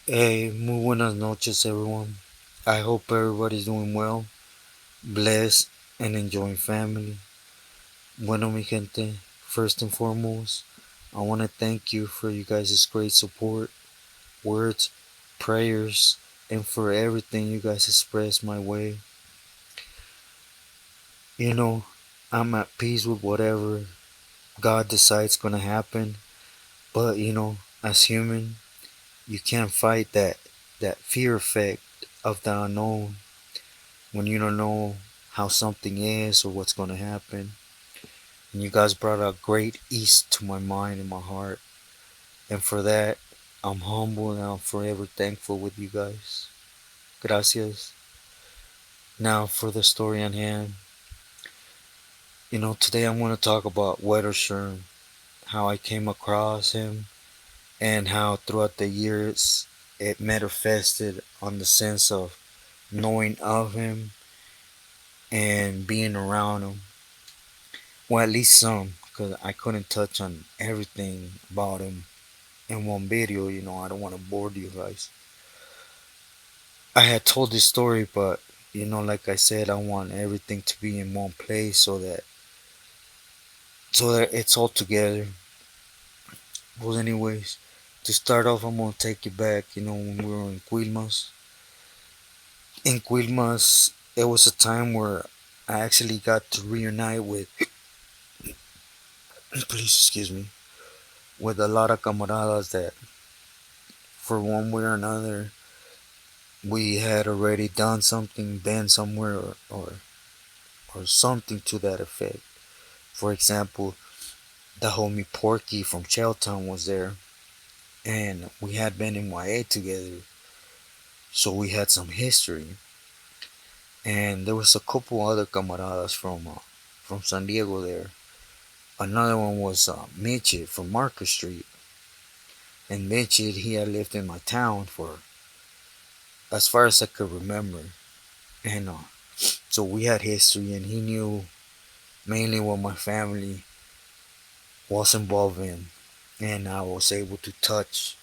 Hey, muy buenas noches, everyone. I hope everybody's doing well, blessed, and enjoying family. Bueno, mi gente, first and foremost, I want to thank you for you guys' great support, words, prayers, and for everything you guys express my way. You know, I'm at peace with whatever God decides gonna happen, but as human, you can't fight that fear effect of the unknown when you don't know how something is or what's going to happen. And you guys brought a great ease to my mind and my heart. And for that, I'm humble and I'm forever thankful with you guys. Gracias. Now for the story on hand. Today I'm going to talk about Weather Sherm, how I came across him, and how throughout the years it manifested on the sense of knowing of him and being around him. Well, at least some, because I couldn't touch on everything about him in one video. I don't want to bore you guys. I had told this story, but like I said, I want everything to be in one place so that it's all together. Well, anyways, to start off, I'm gonna take you back. When we were in Quilmas. In Quilmas, it was a time where I actually got to reunite with, please excuse me, with a lot of camaradas that, for one way or another, we had already done something, been somewhere, or something to that effect. For example, the homie Porky from Shelltown was there, and we had been in YA together, so we had some history. And there was a couple other camaradas from San Diego there. Another one was Mitchell from Market Street, and Mitchell, he had lived in my town for as far as I could remember, and so we had history, and he knew mainly what my family was involved in, and I was able to touch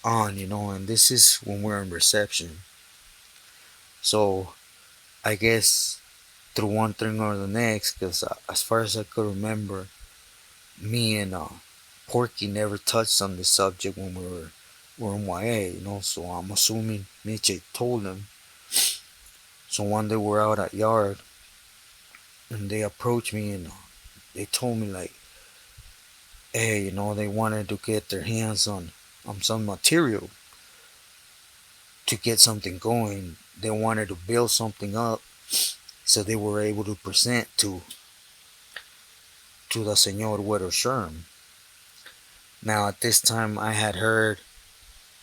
on, and this is when we're in reception. So I guess through one thing or the next, because as far as I could remember, me and Porky never touched on this subject when were in YA, so I'm assuming Mitch told him. So one day we're out at yard, and they approached me, and they told me like, hey, they wanted to get their hands on some material to get something going. They wanted to build something up so they were able to present to the Senor Weather Sherm. Now at this time I had heard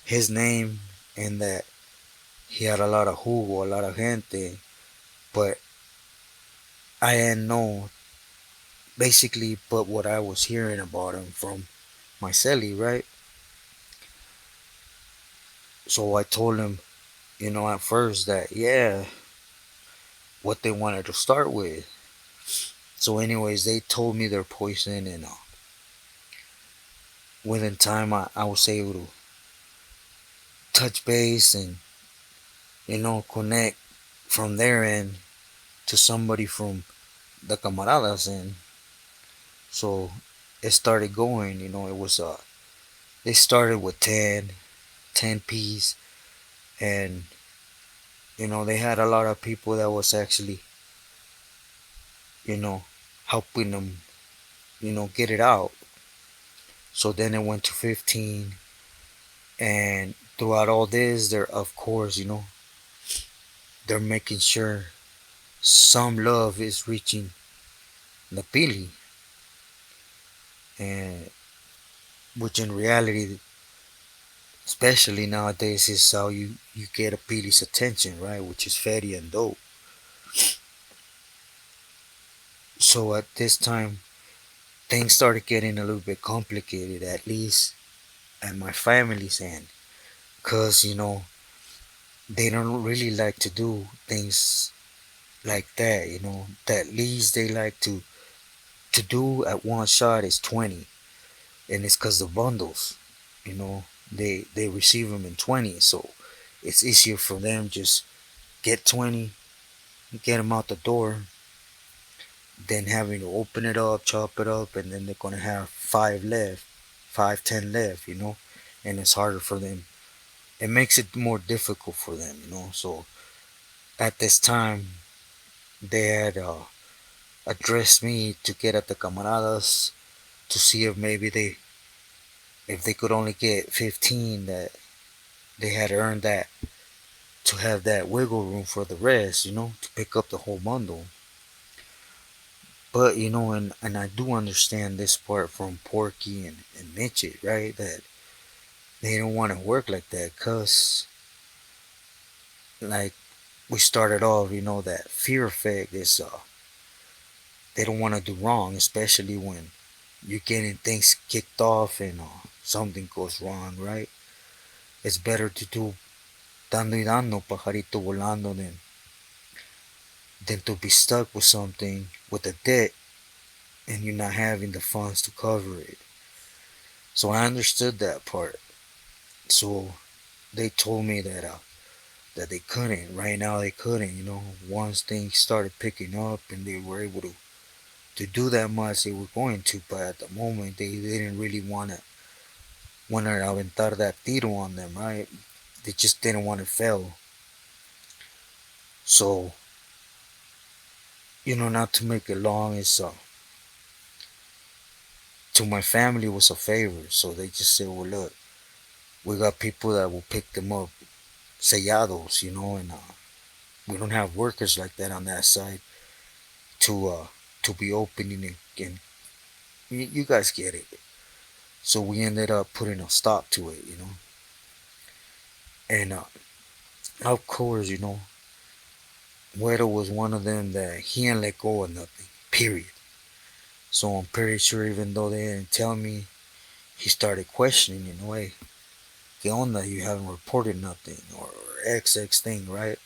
his name and that he had a lot of jugo, a lot of gente, but I didn't know basically but what I was hearing about him from my celly, right? So I told him, at first that yeah, what they wanted to start with. So anyways, they told me their poison, and within time I was able to touch base and connect from their end to somebody from the camaradas end. So it started going. It was they started with 10 piece, and they had a lot of people that was actually you know helping them get it out. So then it went to 15, and throughout all this, they're of course they're making sure some love is reaching the Pili, and which in reality, especially nowadays, is how you get a Pili's attention, right? Which is fatty and dope. So at this time, things started getting a little bit complicated, at least at my family's end, cause they don't really like to do things like that. That least they like to do at one shot is 20, and it's cause the bundles. You know, they receive them in 20, so it's easier for them just get 20, get them out the door, than having to open it up, chop it up, and then they're gonna have five left, 5, 10 left, and it's harder for them. It makes it more difficult for them. So at this time, they had addressed me to get at the camaradas to see if maybe if they could only get 15, that they had earned that to have that wiggle room for the rest, to pick up the whole bundle. But and I do understand this part from Porky and Mitchell, right? That they don't want to work like that, cause like we started off, that fear effect is they don't want to do wrong, especially when you're getting things kicked off and something goes wrong, right? It's better to do dando y dando, pajarito volando, than to be stuck with something with a debt and you're not having the funds to cover it. So I understood that part. So they told me that they couldn't. Right now they couldn't. Once things started picking up and they were able to do that much, they were going to. But at the moment, they didn't really want to aventar that tiro on them, right? They just didn't want to fail. So not to make it long, it's to my family was a favor. So they just said, well, look, we got people that will pick them up, sellados, and we don't have workers like that on that side to be opening and you guys get it. So we ended up putting a stop to it. And of course, Huero was one of them that he didn't let go of nothing, period. So I'm pretty sure even though they didn't tell me, he started questioning, hey, ¿qué onda? You haven't reported nothing, or XX thing, right?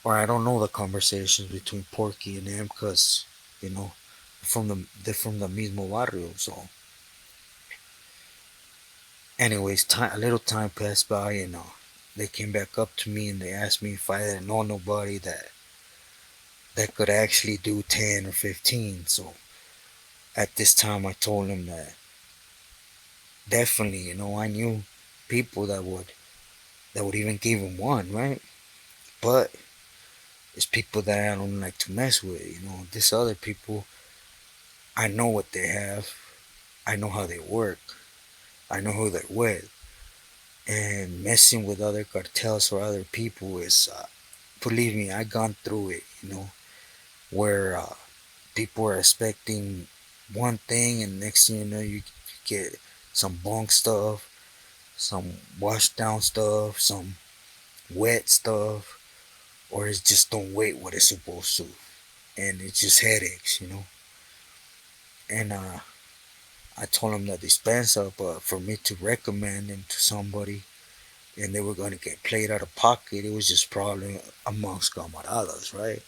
Or I don't know the conversations between Porky and them, because, you know, they're from the mismo barrio. So anyways, a little time passed by, and they came back up to me and they asked me if I didn't know nobody that could actually do 10 or 15. So at this time, I told them that definitely, I knew people that would even give them one, right? But it's people that I don't like to mess with. This other people, I know what they have. I know how they work. I know who they're with. And messing with other cartels or other people is, believe me, I gone through it. Where people are expecting one thing, and next thing you know, you get some bunk stuff, some washed down stuff, some wet stuff, or it just don't wait what it's supposed to, and it's just headaches. And I told them that dispenser, but for me to recommend them to somebody, and they were gonna get played out of pocket, it was just probably amongst camaradas, right?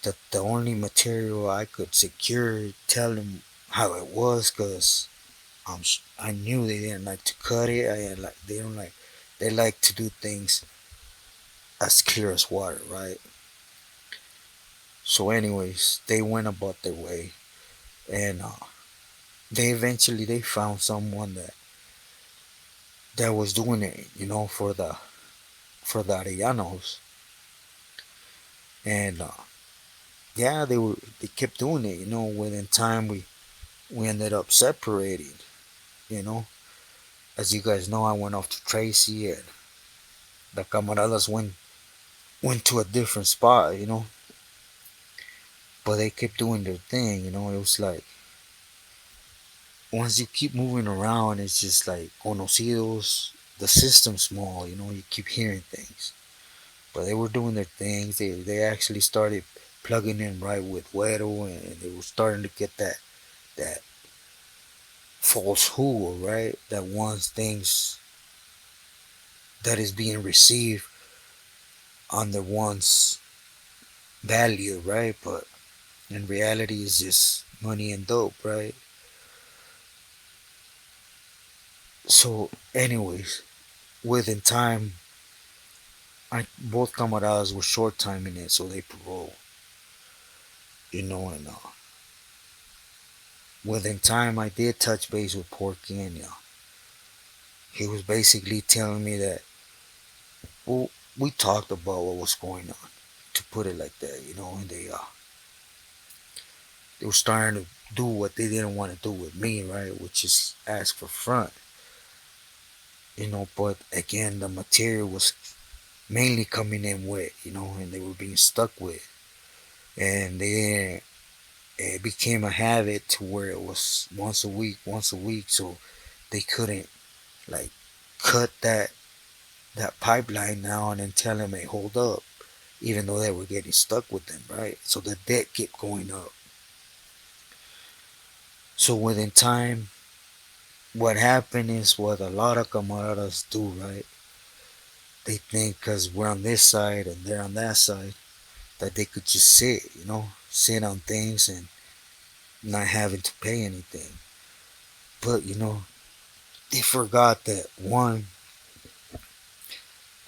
The only material I could secure, tell them how it was, cause I knew they didn't like to cut it. They don't like, they like to do things as clear as water, right? So, anyways, they went about their way, and they found someone that was doing it, for the Arellanos, and yeah, they kept doing it. Within time, we ended up separating. You know, as you guys know, I went off to Tracy, and the camaradas went to a different spot. But they kept doing their thing. It was like once you keep moving around, it's just like conocidos. The system's small. You keep hearing things, but they were doing their things. They actually started plugging in right with Huero, and they were starting to get that false who, right? That wants things that is being received on the one's value, right? But in reality, it's, just money and dope, right? So, anyways, within time, both camaradas were short timing it, so they parole. And within time, I did touch base with Porky, and he was basically telling me that, well, we talked about what was going on, to put it like that, and they were starting to do what they didn't want to do with me, right? Which is ask for front, but again, the material was mainly coming in wet, and they were being stuck with. And it became a habit to where it was once a week, so they couldn't like cut that pipeline now and then tell them, hey, hold up, even though they were getting stuck with them, right? So the debt kept going up. So within time, what happened is what a lot of camaradas do, right? They think because we're on this side and they're on that side, that they could just sit on things and not having to pay anything. But they forgot that one,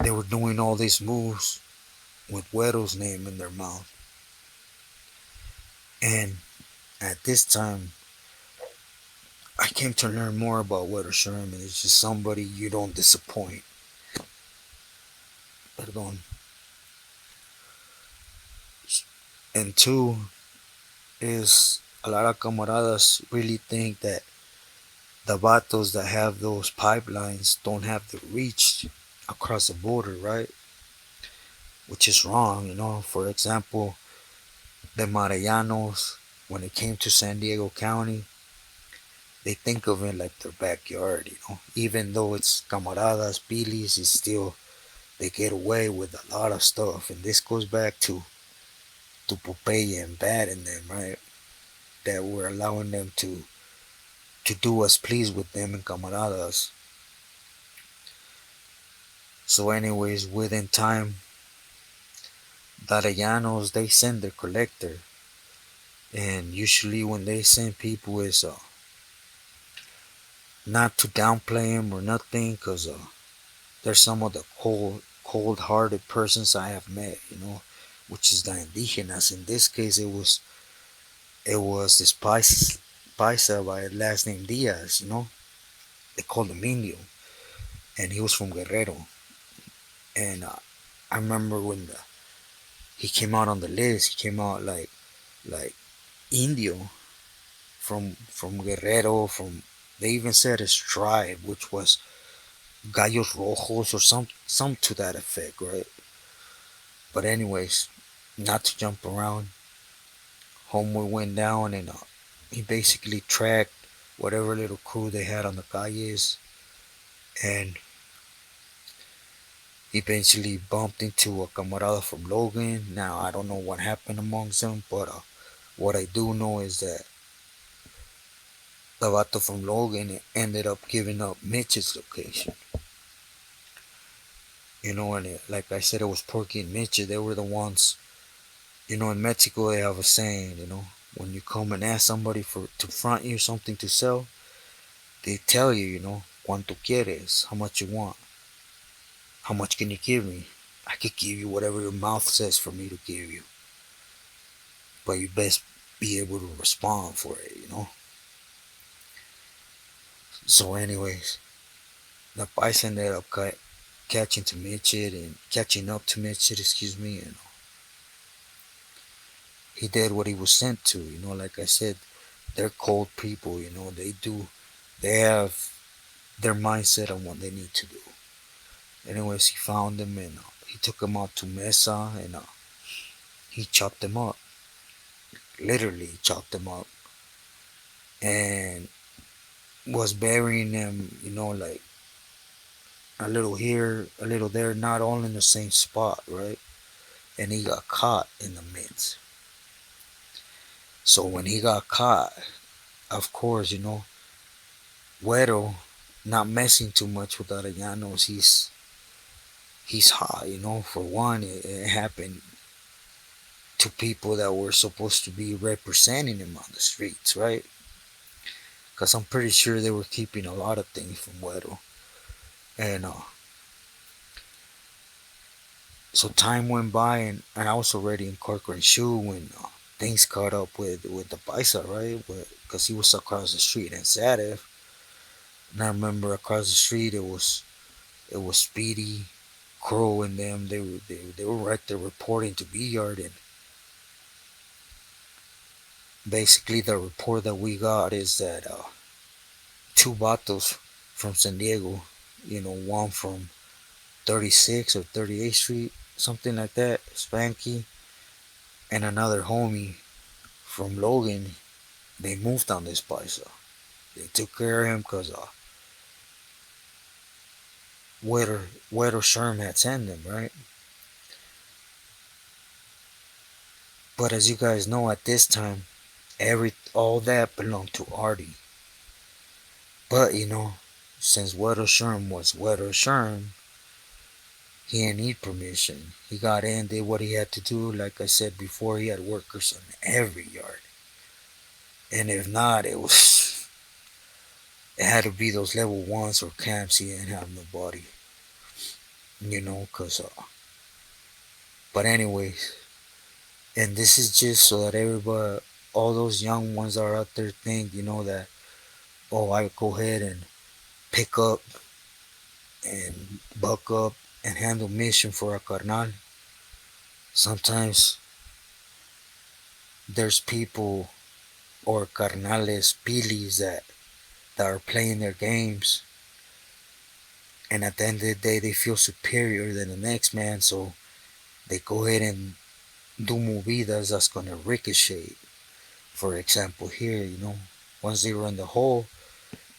they were doing all these moves with Güero's name in their mouth. And at this time, I came to learn more about Güero Sherman. It's just somebody you don't disappoint. Perdón. And two is a lot of camaradas really think that the vatos that have those pipelines don't have the reach across the border, right? Which is wrong, For example, the Marellanos, when it came to San Diego County, they think of it like their backyard, Even though it's camaradas, pilis, it's still, they get away with a lot of stuff. And this goes back to Popeye and Bad in them, right? That we're allowing them to do as please with them and camaradas. So anyways, within time, Darellanos, they send their collector. And usually when they send people, it's not to downplay them or nothing, because they're some of the cold-hearted persons I have met, which is the indigenas. In this case, it was this paisa by last name Diaz, They called him Indio, and he was from Guerrero. And I remember when he came out on the list, he came out like Indio from Guerrero. From They even said his tribe, which was Gallos Rojos or some to that effect, right? But anyways, not to jump around, Homeboy went down and he basically tracked whatever little crew they had on the calles, and he eventually bumped into a camarada from Logan. Now I don't know what happened amongst them, but what I do know is that the vato from Logan ended up giving up Mitch's location. And like I said, it was Porky and Mitch. They were the ones. In Mexico they have a saying. When you come and ask somebody for to front you something to sell, they tell you, cuánto quieres, how much you want, how much can you give me? I could give you whatever your mouth says for me to give you, but you best be able to respond for it. So, anyways, the Bison ended up catching up to Mitchell, excuse me, and he did what he was sent to. Like I said, they're cold people. They have their mindset on what they need to do. Anyways, he found him and he took him out to Mesa and he chopped him up. Literally chopped him up and was burying him, like a little here, a little there, not all in the same spot, right? And he got caught in the midst. So when he got caught, of course, Güero, not messing too much with Arellanos, he's hot, For one, it happened to people that were supposed to be representing him on the streets, right? Cause I'm pretty sure they were keeping a lot of things from Güero. And so time went by, and I was already in Corcoran Shoe when things caught up with the Paisa, right? Because he was across the street in Sadev. And I remember across the street it was Speedy, Crow, and them. They were right there reporting to B Yard, and basically the report that we got is that two vatos from San Diego, one from 36 or 38th Street, something like that, Spanky, and another homie from Logan. They moved on this paisa. They took care of him because Wetter Sherm had sent them, right? But as you guys know, at this time, all that belonged to Artie. But since Wetter Sherm was Wetter Sherm, he didn't need permission. He got in, did what he had to do. Like I said before, he had workers on every yard. And if not, it had to be those level ones or camps. He didn't have nobody, cause but anyways, and this is just so that everybody, all those young ones that are out there think, that, oh, I go ahead and pick up and buck up and handle mission for a carnal. Sometimes there's people or carnales, pilis that are playing their games, and at the end of the day they feel superior than the next man, so they go ahead and do movidas that's gonna ricochet. For example, here, once they were in the hole,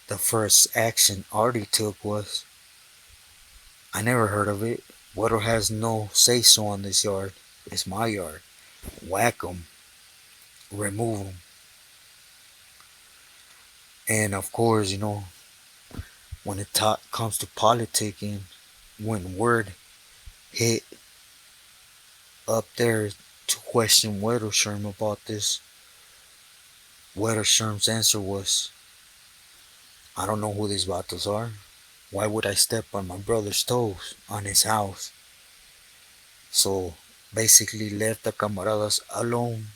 the first action Artie took was, I never heard of it. Water has no say so on this yard. It's my yard. Whack 'em, remove 'em. And of course, when it comes to politicking, when word hit up there to question Sherm about this, Sherm's answer was, I don't know who these vatos are. Why would I step on my brother's toes on his house? So basically left the camaradas alone,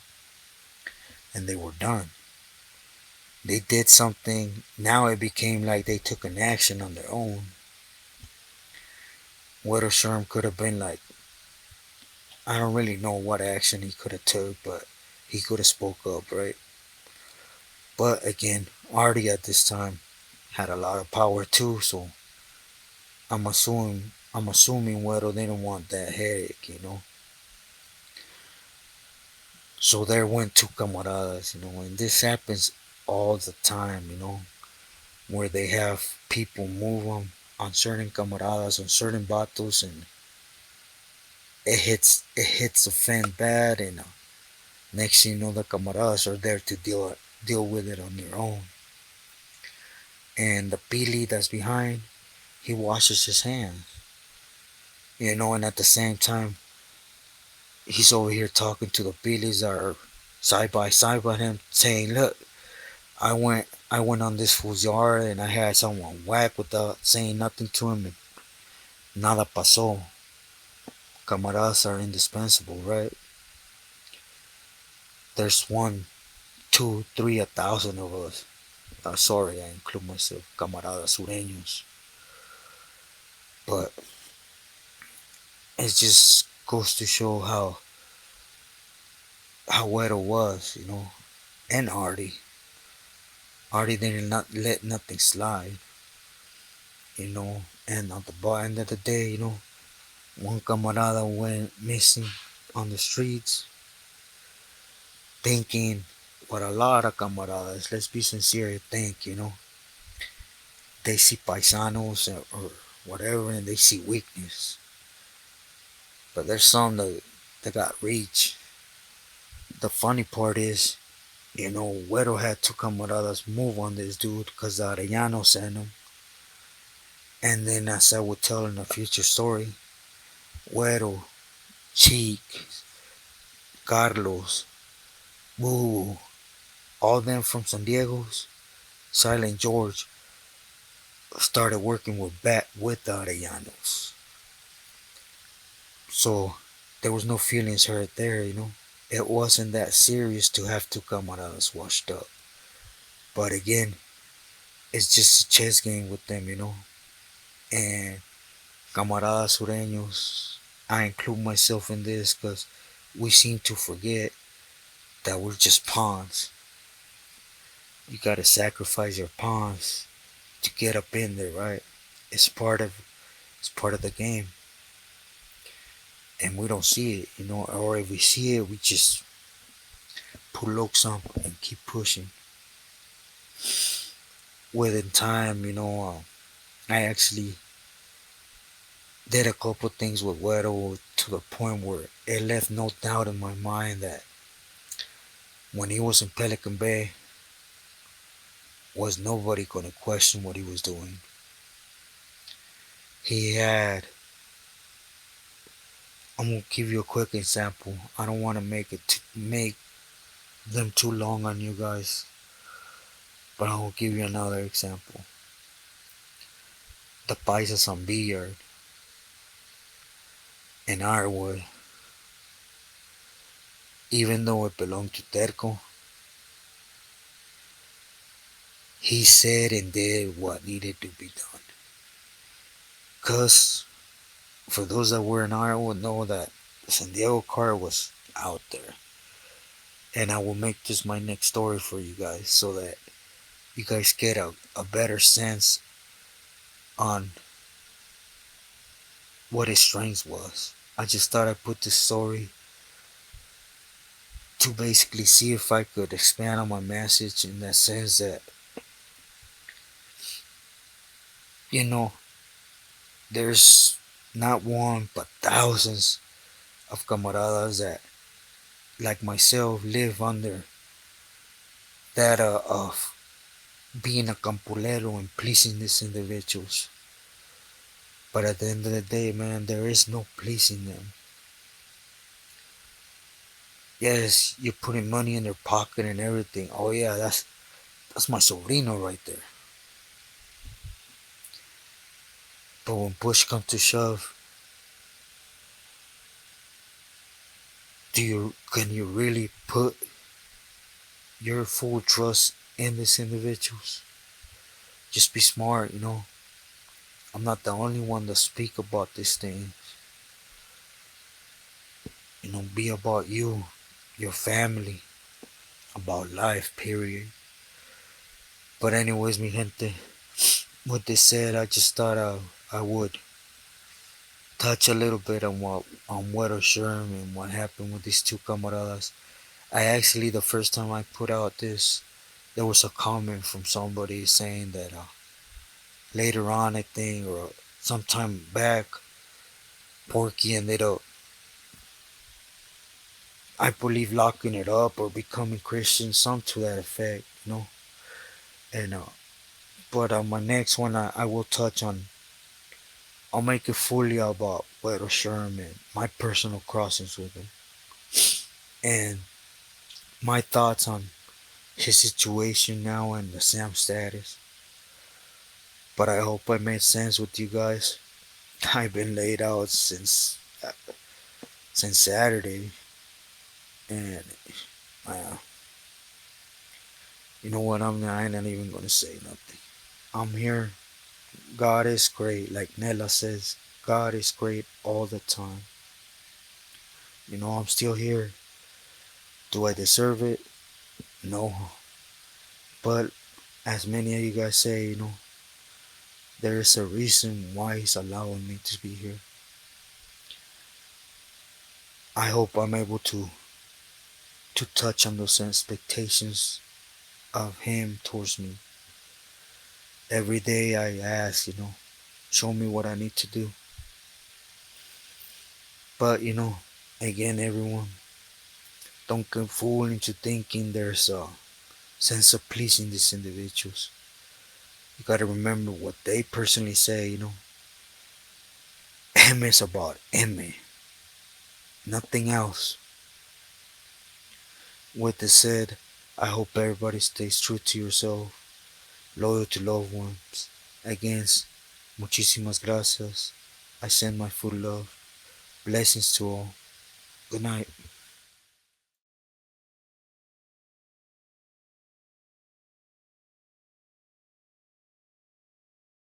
and they were done. They did something. Now it became like they took an action on their own. Sherm could have been like, I don't really know what action he could have took, but he could have spoke up, right? But again, Artie at this time had a lot of power too, so I'm assuming Weddle didn't want that headache. So there went two camaradas, and this happens all the time, where they have people move them on certain camaradas, on certain battles, and it hits the fan bad, and next thing you know, the camaradas are there to deal with it on their own. And the pili that's behind, he washes his hands, and at the same time, he's over here talking to the pilis that are side by side with him, saying, "Look, I went on this fool's yard and I had someone whack without saying nothing to him, and nada pasó." Camaradas are indispensable, right? There's one, two, three, 1,000 of us. Sorry, I include myself, camaradas sureños. But it just goes to show how wet it was, and Artie. Artie didn't not let nothing slide, and at the end of the day, one camarada went missing on the streets, thinking what a lot of camaradas, let's be sincere, think, they see paisanos or whatever and they see weakness. But there's some that got reach. The funny part is, Güero had two camaradas move on this dude because Arellano sent him. And then, as I would tell in a future story, Güero, Cheek, Carlos, Boo, all them from San Diego's, Silent George started working with the Arellanos. So there was no feelings hurt there, you know. It wasn't that serious to have two camaradas washed up. But again, it's just a chess game with them, you know. And camaradas sureños, I include myself in this because we seem to forget that we're just pawns. You gotta sacrifice your pawns to get up in there, right? It's part of it's part of the game, and we don't see it, you know. Or if we see it, we just pull up some and keep pushing. Within time, you know, I actually did a couple things with Huero to the point where it left no doubt in my mind that when he was in Pelican Bay, was nobody gonna question what he was doing. He had. I'm gonna give you a quick example. I don't want to make them too long on you guys, but I will give you another example. The Paisas on Beard in Arwood, even though it belonged to Terco, he said and did what needed to be done. Cause for those that were in Arwood know that San Diego car was out there. And I will make this my next story for you guys so that you guys get a better sense on what his strength was. I just thought I'd put this story to basically see if I could expand on my message in that sense that, you know, there's not one but thousands of camaradas that, like myself, live under that of being a campulero and pleasing these individuals. But at the end of the day, man, there is no pleasing them. Yes, you're putting money in their pocket and everything. Oh yeah, that's my sobrino right there. But when push comes to shove, do you can you really put your full trust in these individuals? Just be smart, you know. I'm not the only one to speak about this thing. You know, be about you, your family, about life, period. But anyways, mi gente, with this said, I just thought I would touch a little bit on what sherm and what happened with these two camaradas. I actually, the first time I put out this, there was a comment from somebody saying that later on, I think, or sometime back, Porky ended up, I believe, locking it up or becoming Christian, some to that effect, you know. And but on my next one, I will touch on. I'll make it fully about Weddle Sherman, my personal crossings with him, and my thoughts on his situation now and the Sam status. But I hope I made sense with you guys. I've been laid out since Saturday, and uh, you know what? I'm not even gonna say nothing. I'm here. God is great, like Nella says. God is great all the time. You know, I'm still here. Do I deserve it? No. But as many of you guys say, you know, there is a reason why He's allowing me to be here. I hope I'm able to touch on those expectations of Him towards me. Every day I ask, you know, show me what I need to do. But, you know, again, everyone, don't get fooled into thinking there's a sense of pleasing these individuals. You gotta remember what they personally say, you know. M is about M, nothing else. With this said, I hope everybody stays true to yourself. loyal to loved ones. Again, muchísimas gracias. I send my full love. Blessings to all. Good night.